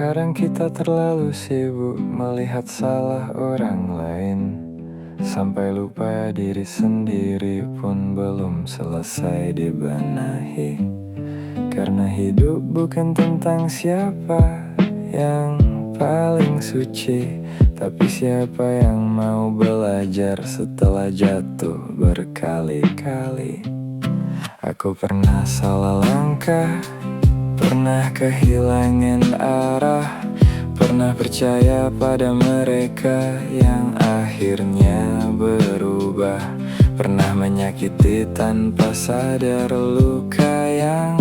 Kadang kita terlalu sibuk melihat salah orang lain, sampai lupa diri sendiri pun belum selesai dibenahi. Karena hidup bukan tentang siapa yang paling suci, tapi siapa yang mau belajar setelah jatuh berkali-kali. Aku pernah salah langkah, pernah kehilangan arah, pernah percaya pada mereka yang akhirnya berubah. Pernah menyakiti tanpa sadar luka yang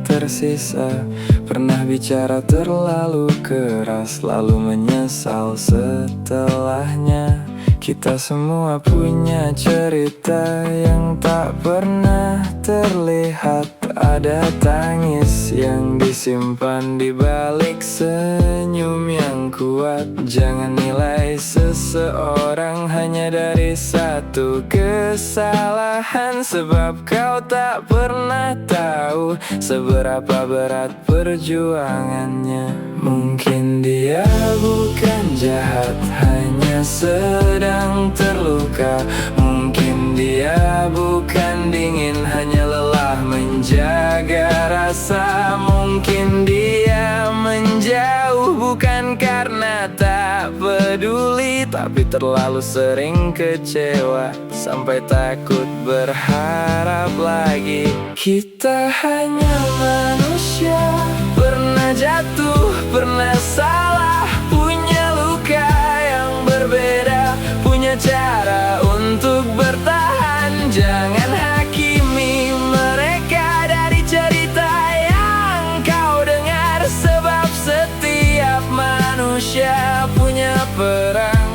tersisa. Pernah bicara terlalu keras, lalu menyesal setelahnya. Kita semua punya cerita yang tak pernah terlihat. Ada tangis yang disimpan di balik senyum yang kuat. Jangan nilai seseorang hanya dari satu kesalahan, sebab kau tak pernah tahu seberapa berat perjuangannya. Mungkin dia bukan jahat, hanya sedang terluka. Mungkin dia bukan dingin, hanya lelah menjaga rasa. Mungkin dia menjauh bukan karena tak peduli, tapi terlalu sering kecewa sampai takut berharap lagi. Kita hanya manusia, pernah jatuh, pernah salah, punya luka yang berbeda, punya cara untuk bertahan. Jangan hakimi mereka dari cerita yang kau dengar, sebab setiap manusia punya perang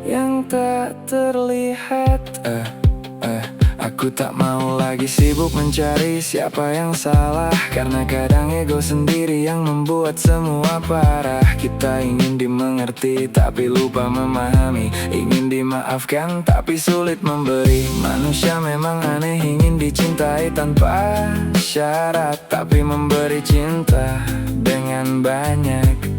yang tak terlihat. Aku tak mau lagi sibuk mencari siapa yang salah, karena kadang ego sendiri yang membuat semua parah. Kita ingin dimengerti tapi lupa memahami, ingin dimaafkan tapi sulit memberi. Manusia memang aneh, ingin dicintai tanpa syarat, tapi memberi cinta dengan banyak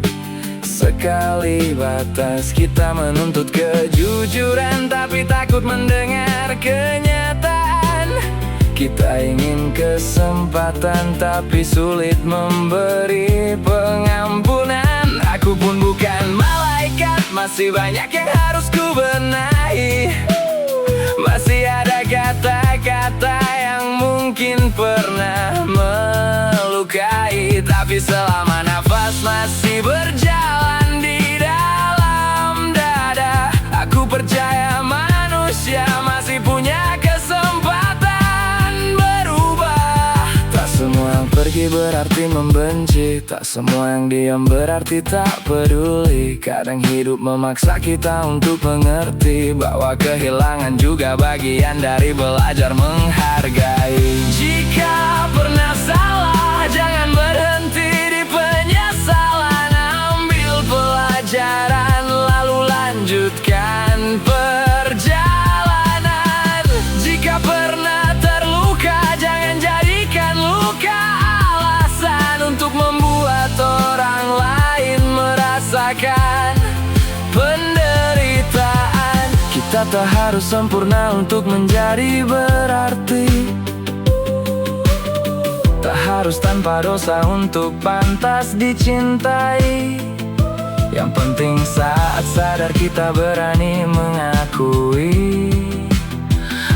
sekali batas. Kita menuntut kejujuran tapi takut mendengar kenyataan. Kita ingin kesempatan tapi sulit memberi pengampunan. Aku pun bukan malaikat, masih banyak yang harus ku benahi. Masih ada kata-kata yang mungkin pernah melukai, tapi selama nafas masih berjalan di dalam dada, aku percaya manusia masih punya kesempatan berubah. Tak semua yang pergi berarti membenci, tak semua yang diam berarti tak peduli. Kadang hidup memaksa kita untuk mengerti bahwa kehilangan juga bagian dari belajar menghargai. Jika pernah salah, jangan berhenti di penyesalan. Ambil pelajaran lalu lanjutkan perjalanan. Jika pernah terluka, jangan jadikan luka alasan untuk membuat orang lain merasakan penderitaan. Kita tak harus sempurna untuk menjadi berarti, tak harus tanpa dosa untuk pantas dicintai. Yang penting saat sadar kita berani mengakui,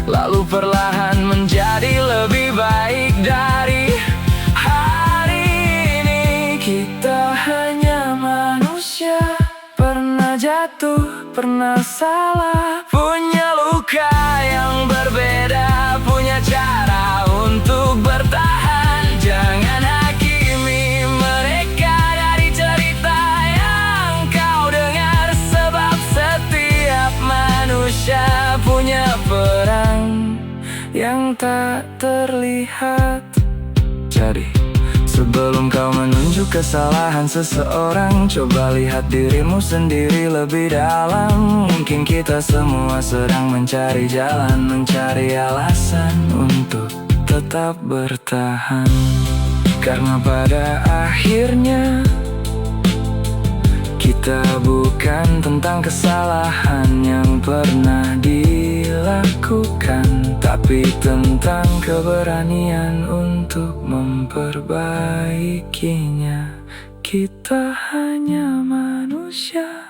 lalu perlahan menjadi lebih baik dari hari ini. Kita hanya manusia, pernah jatuh, pernah salah, punya luka yang berbeda, punya cara untuk bertahan. Jangan hakimi mereka dari cerita yang kau dengar, sebab setiap manusia punya perang yang tak terlihat. Jadi sebelum kau menunjuk kesalahan seseorang, coba lihat dirimu sendiri lebih dalam. Mungkin kita semua sedang mencari jalan, mencari alasan untuk tetap bertahan. Karena pada akhirnya Kita bukan tentang kesalahan yang pernah dilakukan, tapi tentang keberanian untuk memperbaikinya. Kita hanya manusia,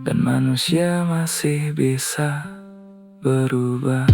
dan manusia masih bisa berubah.